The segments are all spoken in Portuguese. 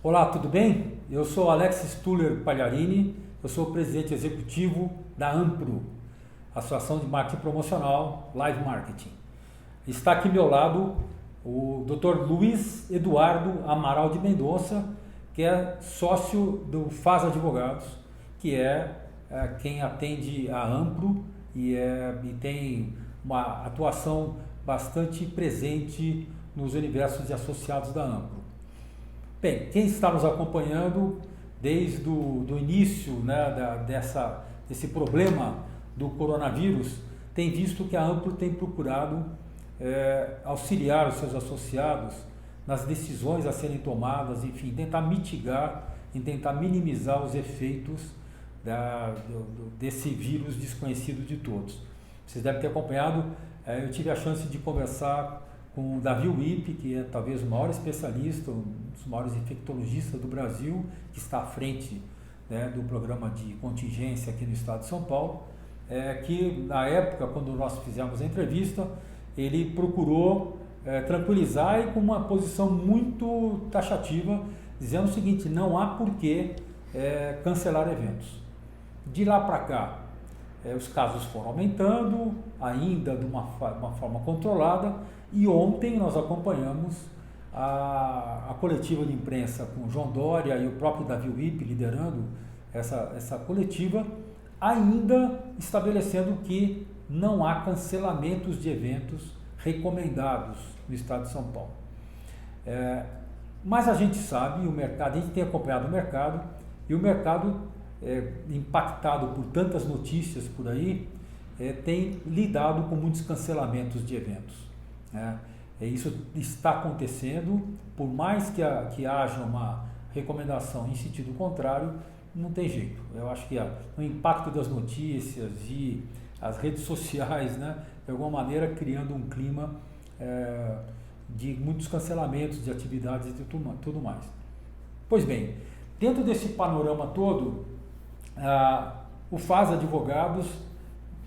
Olá, tudo bem? Eu sou Alex Stuller Pagliarini, eu sou o presidente executivo da Ampro, Associação de Marketing Promocional Live Marketing. Está aqui ao meu lado o Dr. Luiz Eduardo Amaral de Mendonça, que é sócio do FAS Advogados, que é quem atende a Ampro e tem uma atuação bastante presente nos universos de associados da Ampro. Bem, quem está nos acompanhando desde o início, né, desse problema do coronavírus, tem visto que a Ampro tem procurado auxiliar os seus associados nas decisões a serem tomadas, enfim, tentar mitigar e tentar minimizar os efeitos desse vírus desconhecido de todos. Vocês devem ter acompanhado, eu tive a chance de conversar com o Davi Wipp, que é talvez o maior especialista, um dos maiores infectologistas do Brasil, que está à frente, né, do programa de contingência aqui no estado de São Paulo, que na época, quando nós fizemos a entrevista, ele procurou tranquilizar e com uma posição muito taxativa, dizendo o seguinte: não há por que cancelar eventos. De lá para cá, os casos foram aumentando, ainda de uma forma controlada, e ontem nós acompanhamos a coletiva de imprensa com o João Dória e o próprio Davi Wipp liderando essa coletiva, ainda estabelecendo que não há cancelamentos de eventos recomendados no estado de São Paulo. Mas a gente sabe, a gente tem acompanhado o mercado, e o mercado, impactado por tantas notícias por aí, tem lidado com muitos cancelamentos de eventos. Isso está acontecendo, por mais que haja uma recomendação em sentido contrário, não tem jeito. Eu acho que o impacto das notícias e as redes sociais, né, de alguma maneira criando um clima de muitos cancelamentos de atividades e tudo mais. Pois bem, dentro desse panorama todo, o FAS Advogados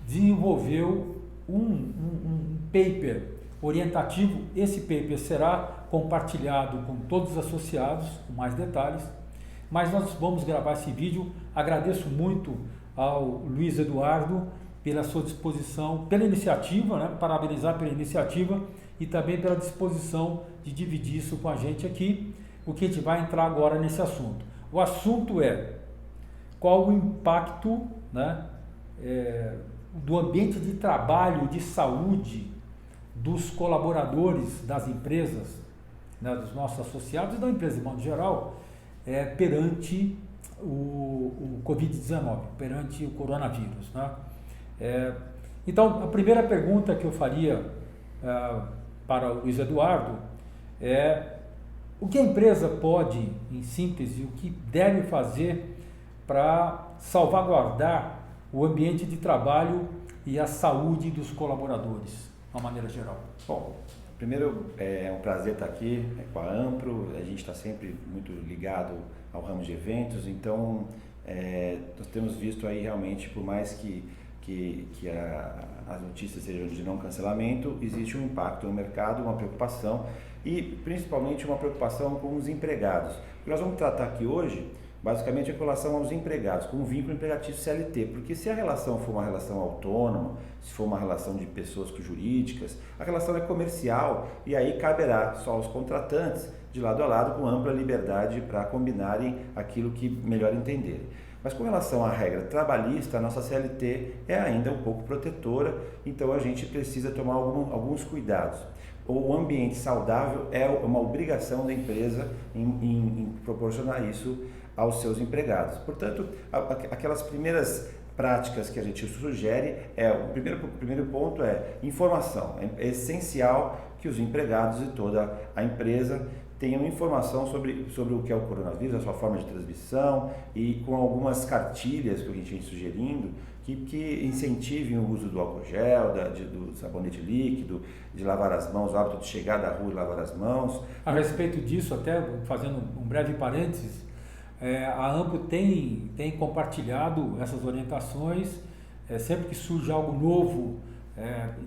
desenvolveu um paper orientativo. Esse paper será compartilhado com todos os associados, com mais detalhes, mas nós vamos gravar esse vídeo. Agradeço muito ao Luiz Eduardo pela sua disposição, pela iniciativa, né? Parabenizar pela iniciativa e também pela disposição de dividir isso com a gente aqui, porque a gente vai entrar agora nesse assunto. O assunto é qual o impacto, né, do ambiente de trabalho, de saúde, dos colaboradores das empresas, né, dos nossos associados e da empresa de modo geral, perante o Covid-19, perante o coronavírus, né? Então, a primeira pergunta que eu faria para o Luiz Eduardo é: o que a empresa pode, em síntese, o que deve fazer para salvaguardar o ambiente de trabalho e a saúde dos colaboradores, de uma maneira geral? Bom, primeiro é um prazer estar aqui com a Ampro. A gente está sempre muito ligado ao ramo de eventos, então nós temos visto aí realmente, por mais que as notícias sejam de não cancelamento, existe um impacto no mercado, uma preocupação e principalmente uma preocupação com os empregados. O que nós vamos tratar aqui hoje, basicamente, é com relação aos empregados, com o vínculo empregatício CLT, porque se a relação for uma relação autônoma, se for uma relação de pessoas jurídicas, a relação é comercial e aí caberá só aos contratantes, de lado a lado, com ampla liberdade para combinarem aquilo que melhor entenderem. Mas com relação à regra trabalhista, a nossa CLT é ainda um pouco protetora, então a gente precisa tomar alguns cuidados. O ambiente saudável é uma obrigação da empresa em proporcionar isso aos seus empregados. Portanto, aquelas primeiras práticas que a gente sugere, o primeiro ponto é informação. É essencial que os empregados e toda a empresa tenham informação sobre o que é o coronavírus, a sua forma de transmissão, e com algumas cartilhas que a gente vem sugerindo que incentivem o uso do álcool gel, do sabonete líquido, de lavar as mãos, o hábito de chegar da rua e lavar as mãos. A respeito disso, até fazendo um breve parênteses, a Ampro tem compartilhado essas orientações. Sempre que surge algo novo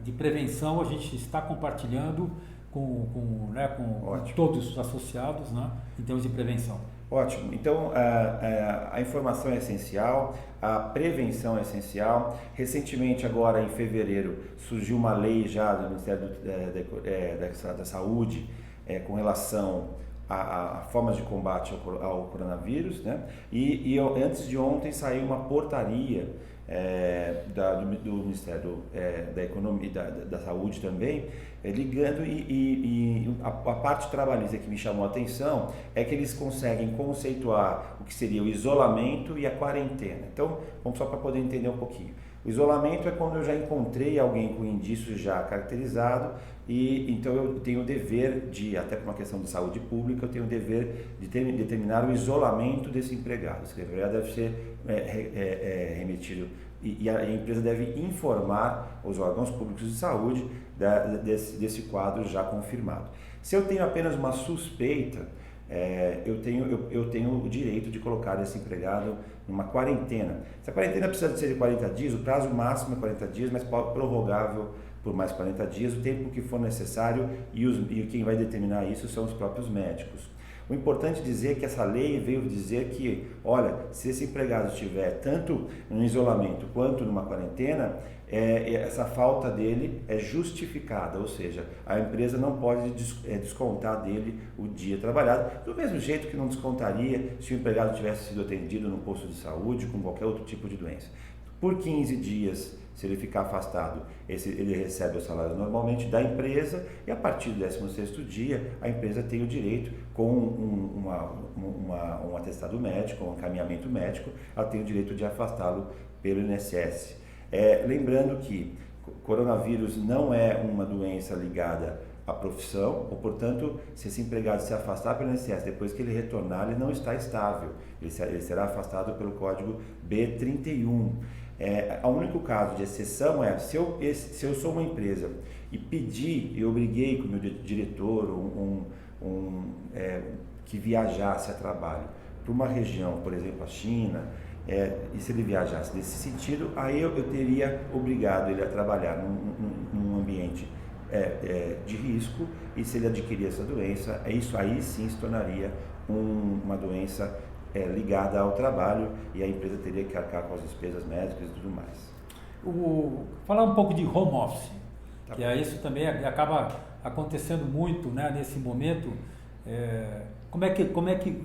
de prevenção, a gente está compartilhando com todos os associados, né, em termos de prevenção. Ótimo. Então, a informação é essencial, a prevenção é essencial. Recentemente, agora em fevereiro, surgiu uma lei já do Ministério da Saúde com relação a formas de combate ao coronavírus, né? E antes de ontem saiu uma portaria do Ministério da Economia e da Saúde também, ligando e a parte trabalhista que me chamou a atenção é que eles conseguem conceituar o que seria o isolamento e a quarentena. Então, vamos só para poder entender um pouquinho. O isolamento é quando eu já encontrei alguém com indício já caracterizado e então eu tenho o dever de, até por uma questão de saúde pública, eu tenho o dever de determinar o isolamento desse empregado. Esse empregado deve ser remetido e a empresa deve informar os órgãos públicos de saúde desse quadro já confirmado. Se eu tenho apenas uma suspeita, eu tenho o direito de colocar esse empregado numa quarentena. Se a quarentena precisa ser de 40 dias, o prazo máximo é 40 dias, mas prorrogável por mais 40 dias, o tempo que for necessário, e quem vai determinar isso são os próprios médicos. O importante dizer é que essa lei veio dizer que, olha, se esse empregado estiver tanto no isolamento quanto numa quarentena, essa falta dele é justificada, ou seja, a empresa não pode descontar dele o dia trabalhado, do mesmo jeito que não descontaria se o empregado tivesse sido atendido no posto de saúde com qualquer outro tipo de doença. Por 15 dias, se ele ficar afastado, ele recebe o salário normalmente da empresa e a partir do 16º dia, a empresa tem o direito, com um atestado médico, um encaminhamento médico, ela tem o direito de afastá-lo pelo INSS. Lembrando que coronavírus não é uma doença ligada à profissão, ou portanto, se esse empregado se afastar pelo INSS, depois que ele retornar, ele não está estável, ele será afastado pelo código B31. O único caso de exceção é se eu sou uma empresa e pedi, eu obriguei com o meu diretor que viajasse a trabalho para uma região, por exemplo a China, e se ele viajasse nesse sentido, aí eu teria obrigado ele a trabalhar num ambiente de risco, e se ele adquirir essa doença, isso aí sim se tornaria uma doença ligada ao trabalho e a empresa teria que arcar com as despesas médicas e tudo mais. Falar um pouco de home office, que isso também acaba acontecendo muito, né, nesse momento.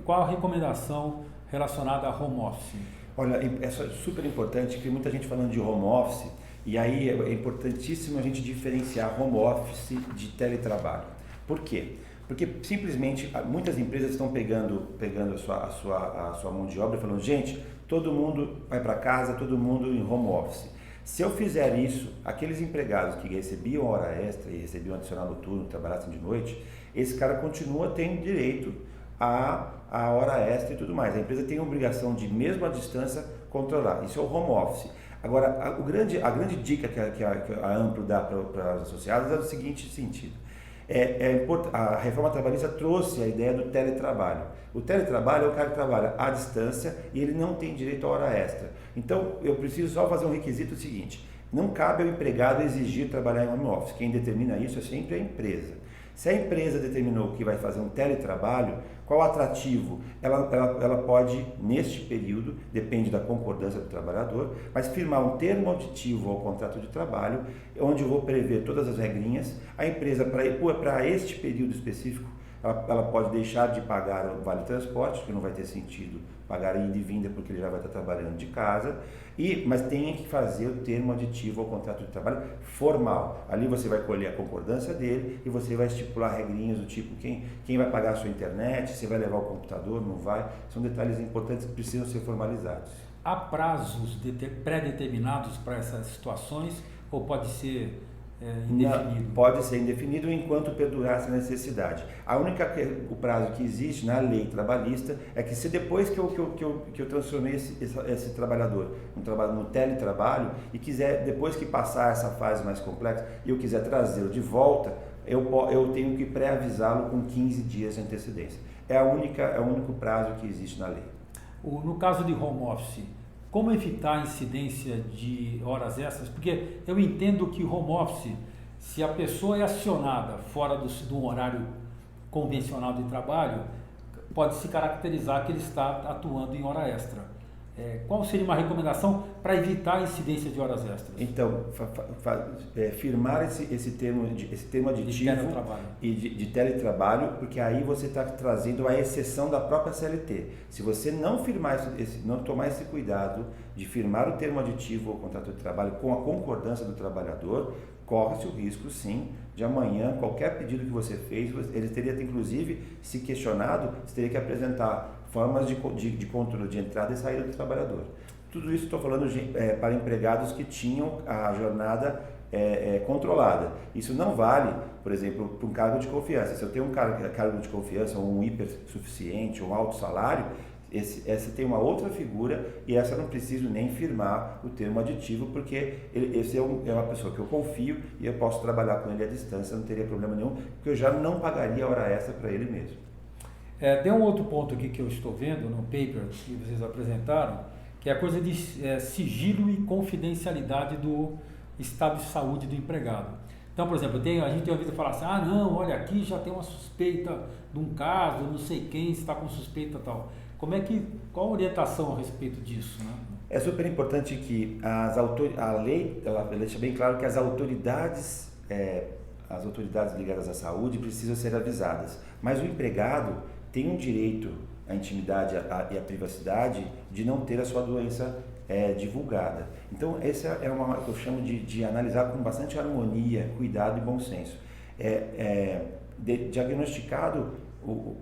Qual a recomendação relacionada a home office? Olha, é super importante, que muita gente falando de home office, e aí é importantíssimo a gente diferenciar home office de teletrabalho. Por quê? Porque simplesmente muitas empresas estão pegando a sua mão de obra e falando, gente, todo mundo vai para casa, todo mundo em home office. Se eu fizer isso, aqueles empregados que recebiam hora extra e recebiam adicional noturno, trabalhassem de noite, esse cara continua tendo direito à hora extra e tudo mais. A empresa tem a obrigação de, mesmo à distância, controlar. Isso é o home office. Agora, a grande dica que a Ampro dá para os associados é do seguinte sentido. A reforma trabalhista trouxe a ideia do teletrabalho. O teletrabalho é o cara que trabalha à distância e ele não tem direito à hora extra. Então, eu preciso só fazer um requisito seguinte: não cabe ao empregado exigir trabalhar em home office. Quem determina isso é sempre a empresa. Se a empresa determinou que vai fazer um teletrabalho, qual o atrativo? Ela pode, neste período, depende da concordância do trabalhador, mas firmar um termo auditivo ao contrato de trabalho, onde eu vou prever todas as regrinhas. A empresa, para este período específico, ela pode deixar de pagar o vale transporte, que não vai ter sentido pagar ida e vinda, porque ele já vai estar trabalhando de casa, mas tem que fazer o termo aditivo ao contrato de trabalho formal. Ali você vai colher a concordância dele e você vai estipular regrinhas do tipo quem vai pagar a sua internet, se vai levar o computador, não vai. São detalhes importantes que precisam ser formalizados. Há prazos pré-determinados para essas situações ou pode ser indefinido? Não, pode ser indefinido enquanto perdurar essa necessidade. O prazo que existe na lei trabalhista é que se depois que eu transformei esse trabalhador no teletrabalho e quiser, depois que passar essa fase mais complexa, e eu quiser trazê-lo de volta, eu tenho que pré-avisá-lo com 15 dias de antecedência. É o único prazo que existe na lei. No caso de home office, como evitar a incidência de horas extras? Porque eu entendo que o home office se a pessoa é acionada fora do horário convencional de trabalho, pode se caracterizar que ele está atuando em hora extra. Qual seria uma recomendação para evitar a incidência de horas extras? Então, firmar esse termo aditivo de teletrabalho, porque aí você está trazendo a exceção da própria CLT. Se você não firmar não tomar esse cuidado de firmar o termo aditivo ao contrato de trabalho com a concordância do trabalhador, corre-se o risco, sim, de amanhã, qualquer pedido que você fez, ele teria, inclusive, se questionado, você teria que apresentar formas de controle de entrada e saída do trabalhador. Tudo isso estou falando para empregados que tinham a jornada controlada. Isso não vale, por exemplo, para um cargo de confiança. Se eu tenho um cargo de confiança, ou um hiper suficiente, ou um alto salário, essa tem uma outra figura e essa eu não preciso nem firmar o termo aditivo, porque esse é uma pessoa que eu confio e eu posso trabalhar com ele à distância, não teria problema nenhum, porque eu já não pagaria a hora extra para ele mesmo. Tem um outro ponto aqui que eu estou vendo no paper que vocês apresentaram, que é a coisa de sigilo e confidencialidade do estado de saúde do empregado. Então, por exemplo, a gente tem ouvido falar assim, não, olha, aqui já tem uma suspeita de um caso, não sei quem está com suspeita e tal. Qual a orientação a respeito disso, né? É super importante que a lei ela deixa bem claro que as autoridades ligadas à saúde precisam ser avisadas, mas o empregado tem um direito à intimidade e à privacidade de não ter a sua doença divulgada. Então, essa é uma que eu chamo de analisar com bastante harmonia, cuidado e bom senso. Diagnosticado,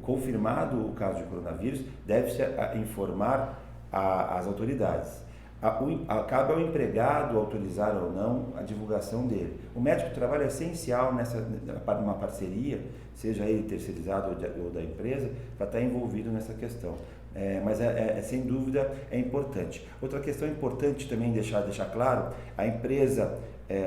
confirmado o caso de coronavírus, deve-se informar as autoridades. Cabe ao empregado autorizar ou não a divulgação dele. O médico de trabalho é essencial numa parceria, seja ele terceirizado ou da empresa, para estar envolvido nessa questão. Mas sem dúvida é importante. Outra questão importante também deixar claro, a empresa,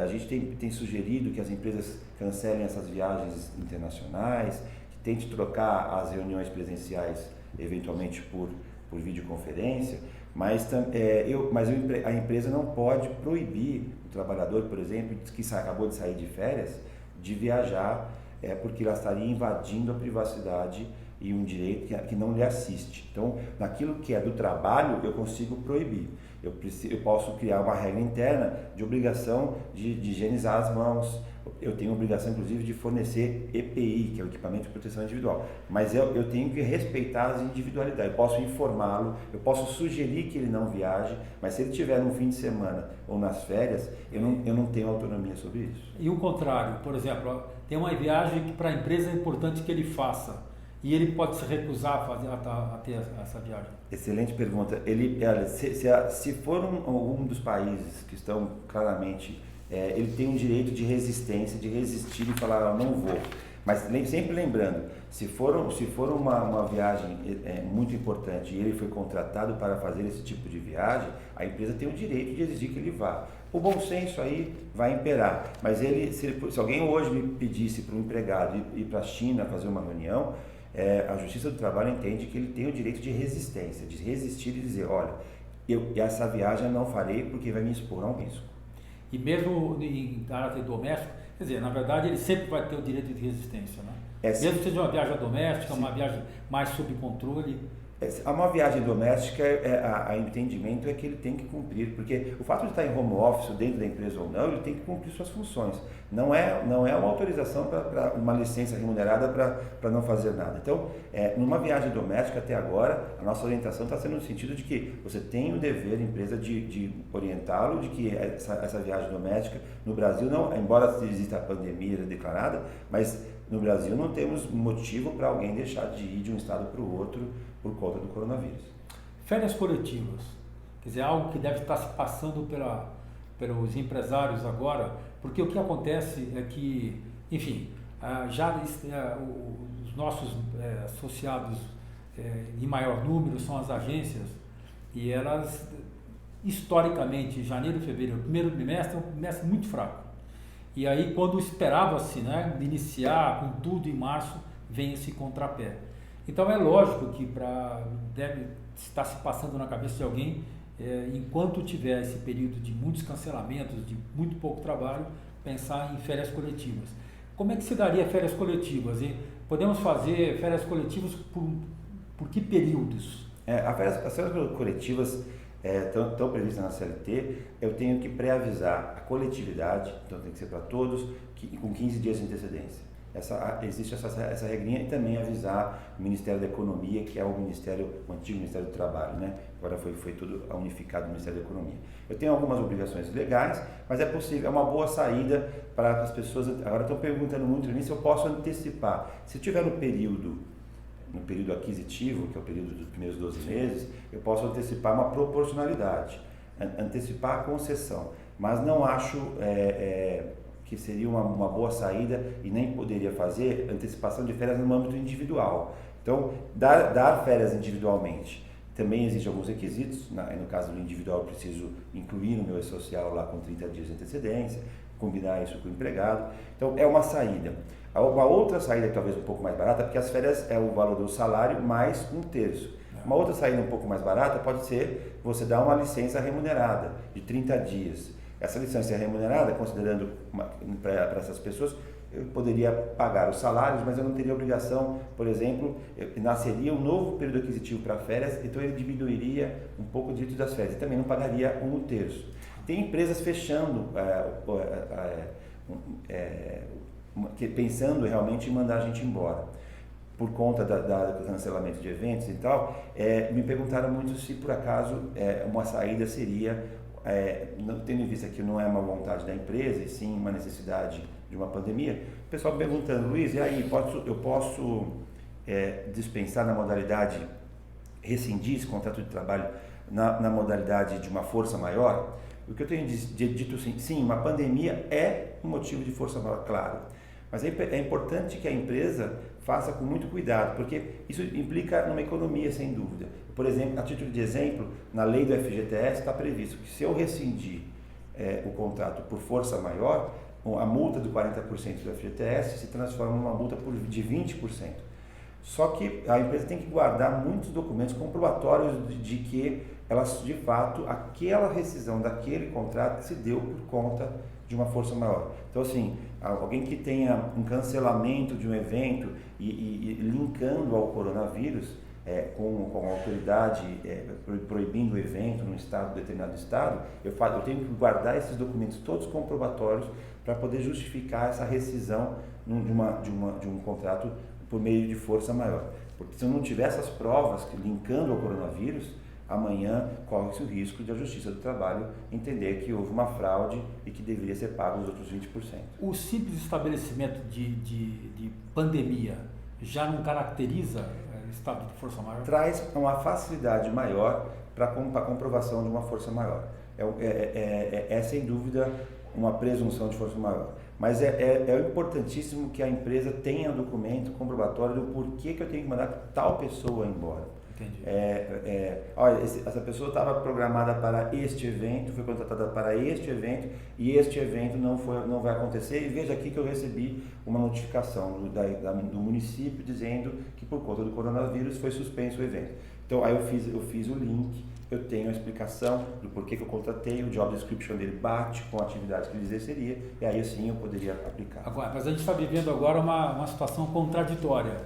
a gente tem sugerido que as empresas cancelem essas viagens internacionais, que tente trocar as reuniões presenciais eventualmente por videoconferência, mas a empresa não pode proibir o trabalhador, por exemplo, que acabou de sair de férias, de viajar, porque ela estaria invadindo a privacidade e um direito que não lhe assiste. Então, naquilo que é do trabalho, eu consigo proibir. Eu posso criar uma regra interna de obrigação de higienizar as mãos. Eu tenho obrigação, inclusive, de fornecer EPI, que é o equipamento de proteção individual. Mas eu tenho que respeitar as individualidades. Eu posso informá-lo, eu posso sugerir que ele não viaje, mas se ele estiver no fim de semana ou nas férias, eu não tenho autonomia sobre isso. E o contrário, por exemplo, tem uma viagem que para a empresa é importante que ele faça. E ele pode se recusar a ter essa viagem? Excelente pergunta. Se for algum dos países que estão claramente, ele tem um direito de resistência, de resistir e falar, não vou. Mas sempre lembrando, se for uma viagem muito importante e ele foi contratado para fazer esse tipo de viagem, a empresa tem o direito de exigir que ele vá. O bom senso aí vai imperar. Mas se alguém hoje me pedisse para um empregado ir para a China fazer uma reunião, a Justiça do Trabalho entende que ele tem o direito de resistência, de resistir e dizer, olha, essa viagem eu não farei porque vai me expor a um risco. E mesmo em caráter doméstico, quer dizer, na verdade ele sempre vai ter o direito de resistência, né? Mesmo que seja uma viagem doméstica, uma viagem mais sob controle. Uma viagem doméstica, a entendimento é que ele tem que cumprir, porque o fato de estar em home office, dentro da empresa ou não, ele tem que cumprir suas funções. Não é uma autorização para uma licença remunerada para não fazer nada. Então, numa viagem doméstica até agora, a nossa orientação está sendo no sentido de que você tem o dever, empresa, de orientá-lo, de que essa viagem doméstica, no Brasil, não, embora exista a pandemia declarada, mas no Brasil não temos motivo para alguém deixar de ir de um estado para o outro por conta do coronavírus. Férias coletivas, quer dizer, algo que deve estar se passando pelos empresários agora, porque o que acontece é que, enfim, os nossos associados em maior número são as agências, e elas, historicamente, janeiro e fevereiro, o primeiro trimestre é um trimestre muito fraco. E aí, quando esperava-se, né, iniciar com tudo em março, vem esse contrapé. Então é lógico que deve estar se passando na cabeça de alguém, enquanto tiver esse período de muitos cancelamentos, de muito pouco trabalho, pensar em férias coletivas. Como é que se daria férias coletivas? E podemos fazer férias coletivas por que períodos? As férias coletivas estão previstas na CLT. Eu tenho que pré-avisar a coletividade, então tem que ser para todos, com 15 dias de antecedência. Existe essa regrinha, e também avisar o Ministério da Economia, que é o antigo Ministério do Trabalho, né? Agora foi tudo unificado no Ministério da Economia. Eu tenho algumas obrigações legais, mas é possível, é uma boa saída para as pessoas. Agora estão perguntando muito para mim se eu posso antecipar. Se eu tiver no período aquisitivo, que é o período dos primeiros 12 meses, eu posso antecipar uma proporcionalidade, antecipar a concessão, mas não acho que seria uma boa saída, e nem poderia fazer antecipação de férias no âmbito individual. Então, dar férias individualmente, também existem alguns requisitos. No caso do individual, eu preciso incluir o meu e-social lá com 30 dias de antecedência, combinar isso com o empregado. Então, é uma saída. Uma outra saída, talvez um pouco mais barata, porque as férias é o valor do salário mais 1/3. Uma outra saída um pouco mais barata pode ser você dar uma licença remunerada de 30 dias. Essa licença remunerada, considerando para essas pessoas, eu poderia pagar os salários, mas eu não teria obrigação. Por exemplo, nasceria um novo período aquisitivo para férias, então ele diminuiria um pouco o direito das férias, e também não pagaria 1/3. Tem empresas fechando, pensando realmente em mandar a gente embora, por conta do cancelamento de eventos e tal. Me perguntaram muito se por acaso uma saída seria, tendo em vista que não é uma vontade da empresa, e sim uma necessidade de uma pandemia. O pessoal perguntando: Luiz, e aí, eu posso dispensar na modalidade, rescindir esse contrato de trabalho na modalidade de uma força maior? O que eu tenho dito, sim, uma pandemia é um motivo de força maior, claro, mas é importante que a empresa faça com muito cuidado, porque isso implica numa economia, sem dúvida. Por exemplo, a título de exemplo, na lei do FGTS está previsto que, se eu rescindir o contrato por força maior, a multa de 40% do FGTS se transforma numa multa de 20%. Só que a empresa tem que guardar muitos documentos comprobatórios de que de fato, aquela rescisão daquele contrato se deu por conta de uma força maior. Então, assim, alguém que tenha um cancelamento de um evento e linkando ao coronavírus, com a autoridade proibindo o evento num determinado estado, eu tenho que guardar esses documentos todos comprobatórios para poder justificar essa rescisão de um contrato por meio de força maior. Porque se eu não tiver essas provas linkando ao coronavírus, amanhã corre-se o risco de a Justiça do Trabalho entender que houve uma fraude e que deveria ser pago os outros 20%. O simples estabelecimento de pandemia já não caracteriza estado de força maior? Traz uma facilidade maior para a comprovação de uma força maior. Sem dúvida uma presunção de força maior. Mas é importantíssimo que a empresa tenha documento comprobatório do porquê que eu tenho que mandar tal pessoa embora. Entendi. Olha, essa pessoa estava programada para este evento, foi contratada para este evento, e este evento não vai acontecer, e veja aqui que eu recebi uma notificação do município dizendo que por conta do coronavírus foi suspenso o evento. Então aí eu fiz o link, eu tenho a explicação do porquê que eu contratei, o job description dele bate com a atividade que ele exerceria, e aí sim eu poderia aplicar. Agora, mas a gente está vivendo agora uma situação contraditória,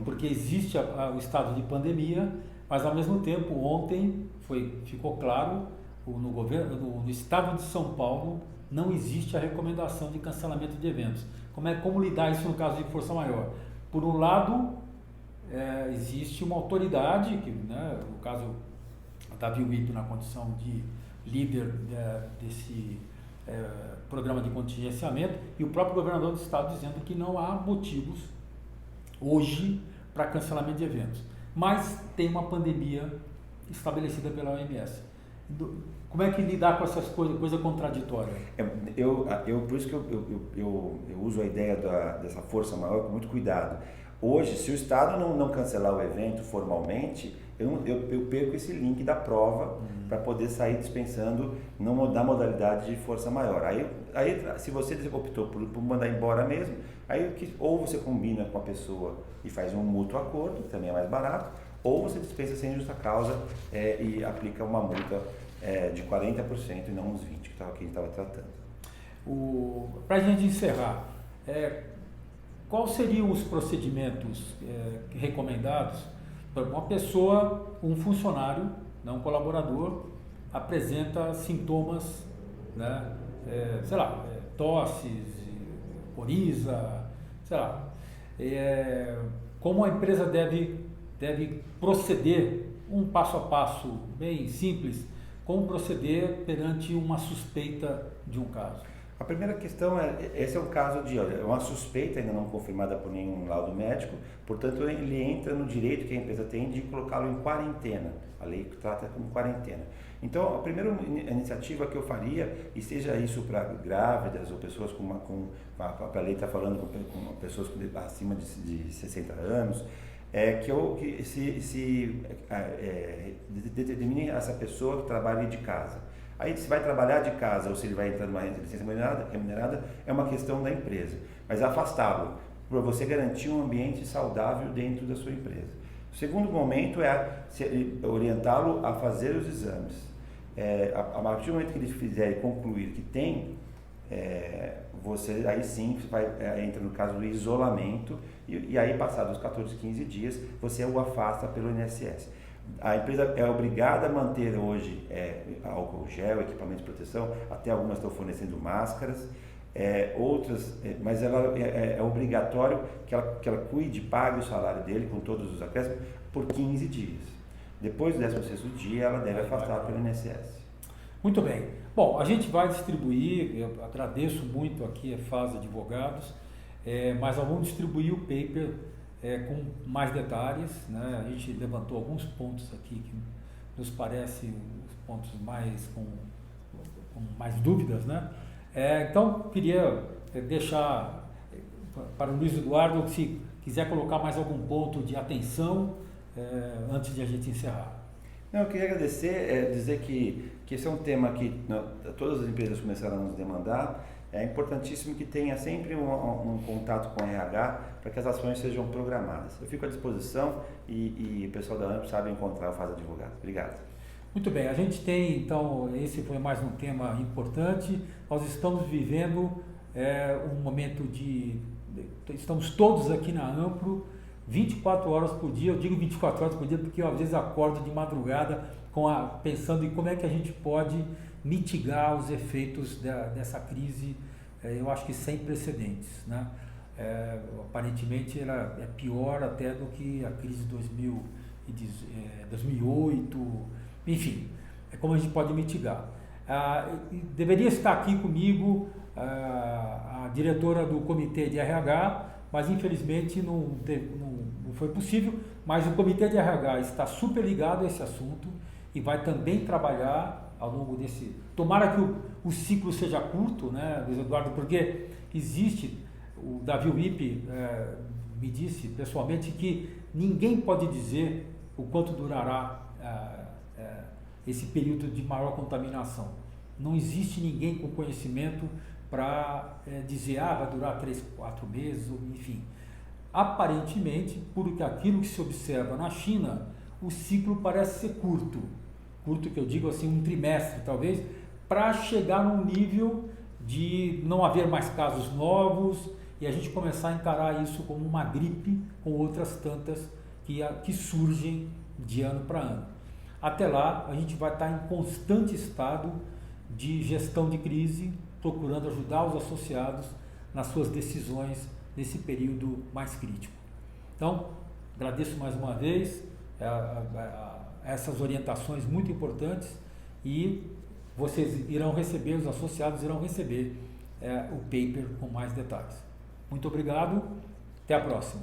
porque existe o estado de pandemia, mas ao mesmo tempo ontem ficou claro, no estado de São Paulo não existe a recomendação de cancelamento de eventos. Como lidar isso no caso de força maior? Por um lado, existe uma autoridade, que, no caso Davi Wip, na condição de líder desse programa de contingenciamento, e o próprio governador do estado dizendo que não há motivos hoje para cancelamento de eventos. Mas tem uma pandemia estabelecida pela OMS. Como é que lidar com essas coisas contraditórias? Por isso que eu uso a ideia dessa força maior com muito cuidado. Hoje, se o Estado não cancelar o evento formalmente, eu perco esse link da prova para poder sair dispensando da modalidade de força maior. Aí se você optou por mandar embora mesmo, ou você combina com a pessoa e faz um mútuo acordo, que também é mais barato, ou você dispensa sem justa causa e aplica uma multa de 40% e não uns 20%, que a gente estava tratando. Para a gente encerrar, quais seriam os procedimentos recomendados para uma pessoa, um funcionário, não um colaborador, apresenta sintomas, né, sei lá, tosses, coriza, sei lá, como a empresa deve proceder, um passo a passo bem simples, como proceder perante uma suspeita de um caso? A primeira questão esse é um caso de uma suspeita ainda não confirmada por nenhum laudo médico, portanto ele entra no direito que a empresa tem de colocá-lo em quarentena, a lei trata como quarentena. Então a primeira iniciativa que eu faria, e seja isso para grávidas ou pessoas a lei está falando com pessoas acima de 60 anos, que se determine essa pessoa que trabalhe de casa. Aí se vai trabalhar de casa ou se ele vai entrar numa licença remunerada é uma questão da empresa, mas afastá-lo, para você garantir um ambiente saudável dentro da sua empresa. O segundo momento é orientá-lo a fazer os exames. A partir do momento que ele fizer e concluir que tem, você aí sim entra no caso do isolamento e aí passados os 14, 15 dias você o afasta pelo INSS. A empresa é obrigada a manter hoje álcool gel, equipamento de proteção, até algumas estão fornecendo máscaras, outras, mas ela é obrigatório que ela cuide, pague o salário dele com todos os acréscimos por 15 dias. Depois do 16º dia ela deve afastar pelo INSS. Muito bem. Bom, a gente vai distribuir, eu agradeço muito aqui a FAS Advogados, mas nós vamos distribuir o paper com mais detalhes, né? A gente levantou alguns pontos aqui que nos parecem os pontos mais com mais dúvidas, né? Então, queria deixar para o Luiz Eduardo, se quiser colocar mais algum ponto de atenção antes de a gente encerrar. Não, eu queria agradecer, dizer que esse é um tema que todas as empresas começaram a nos demandar. É importantíssimo que tenha sempre um contato com o RH para que as ações sejam programadas. Eu fico à disposição e o pessoal da AMP sabe encontrar o FAS Advogado. Obrigado. Muito bem, a gente tem, então, esse foi mais um tema importante. Nós estamos vivendo um momento estamos todos aqui na Ampro, 24 horas por dia. Eu digo 24 horas por dia porque eu às vezes acordo de madrugada pensando em como é que a gente pode mitigar os efeitos dessa crise, eu acho que sem precedentes, né? Aparentemente ela é pior até do que a crise de 2008, enfim, como a gente pode mitigar. Deveria estar aqui comigo a diretora do Comitê de RH, mas infelizmente não foi possível, mas o Comitê de RH está super ligado a esse assunto e vai também trabalhar ao longo desse... Tomara que o ciclo seja curto, né, Luiz Eduardo, porque existe, o Davi Wippe me disse pessoalmente que ninguém pode dizer o quanto durará esse período de maior contaminação. Não existe ninguém com conhecimento para dizer, vai durar 3, 4 meses, enfim. Aparentemente, por aquilo que se observa na China, o ciclo parece ser curto que eu digo assim, um trimestre talvez, para chegar num nível de não haver mais casos novos e a gente começar a encarar isso como uma gripe com outras tantas que surgem de ano para ano. Até lá, a gente vai estar em constante estado de gestão de crise, procurando ajudar os associados nas suas decisões nesse período mais crítico. Então, agradeço mais uma vez essas orientações muito importantes e vocês irão receber, os associados irão receber o paper com mais detalhes. Muito obrigado, até a próxima.